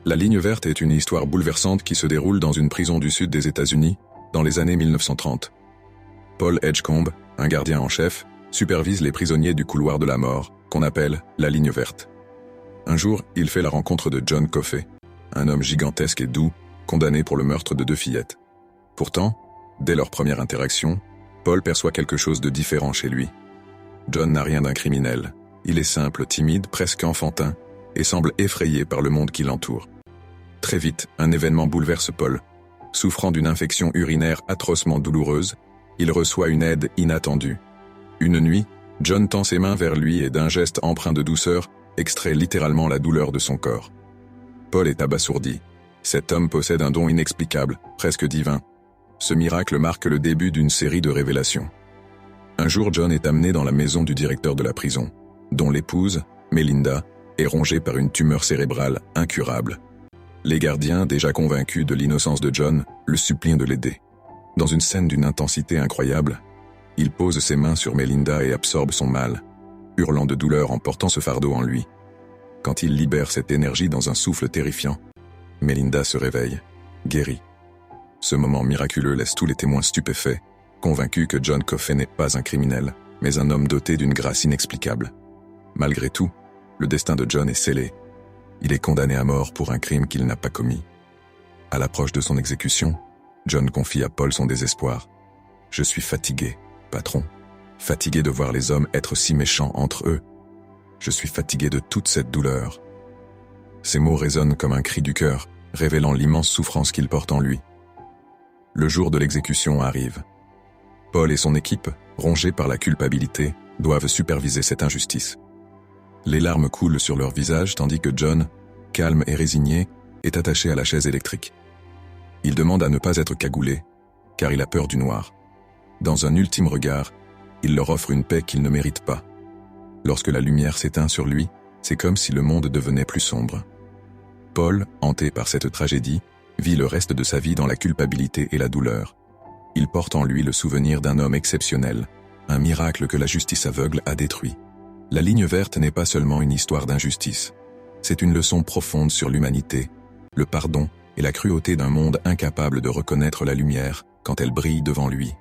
La ligne verte est une histoire bouleversante qui se déroule dans une prison du sud des États-Unis, dans les années 1930. Paul Edgecombe, un gardien en chef, supervise les prisonniers du couloir de la mort, qu'on appelle la ligne verte. Un jour, il fait la rencontre de John Coffey, un homme gigantesque et doux, condamné pour le meurtre de 2 fillettes. Pourtant, dès leur première interaction, Paul perçoit quelque chose de différent chez lui. John n'a rien d'un criminel. Il est simple, timide, presque enfantin, et semble effrayé par le monde qui l'entoure. Très vite, un événement bouleverse Paul. Souffrant d'une infection urinaire atrocement douloureuse, il reçoit une aide inattendue. Une nuit, John tend ses mains vers lui et d'un geste empreint de douceur, extrait littéralement la douleur de son corps. Paul est abasourdi. Cet homme possède un don inexplicable, presque divin. Ce miracle marque le début d'une série de révélations. Un jour, John est amené dans la maison du directeur de la prison, dont l'épouse, Melinda, est rongée par une tumeur cérébrale incurable. Les gardiens, déjà convaincus de l'innocence de John, le supplient de l'aider. Dans une scène d'une intensité incroyable, il pose ses mains sur Melinda et absorbe son mal, hurlant de douleur en portant ce fardeau en lui. Quand il libère cette énergie dans un souffle terrifiant, Melinda se réveille, guérie. Ce moment miraculeux laisse tous les témoins stupéfaits, convaincus que John Coffey n'est pas un criminel, mais un homme doté d'une grâce inexplicable. Malgré tout, le destin de John est scellé. Il est condamné à mort pour un crime qu'il n'a pas commis. À l'approche de son exécution, John confie à Paul son désespoir. « Je suis fatigué, patron. Fatigué de voir les hommes être si méchants entre eux. Je suis fatigué de toute cette douleur. » Ces mots résonnent comme un cri du cœur, révélant l'immense souffrance qu'il porte en lui. Le jour de l'exécution arrive. Paul et son équipe, rongés par la culpabilité, doivent superviser cette injustice. Les larmes coulent sur leur visage tandis que John, calme et résigné, est attaché à la chaise électrique. Il demande à ne pas être cagoulé, car il a peur du noir. Dans un ultime regard, il leur offre une paix qu'ils ne méritent pas. Lorsque la lumière s'éteint sur lui, c'est comme si le monde devenait plus sombre. Paul, hanté par cette tragédie, vit le reste de sa vie dans la culpabilité et la douleur. Il porte en lui le souvenir d'un homme exceptionnel, un miracle que la justice aveugle a détruit. La ligne verte n'est pas seulement une histoire d'injustice. C'est une leçon profonde sur l'humanité, le pardon et la cruauté d'un monde incapable de reconnaître la lumière quand elle brille devant lui.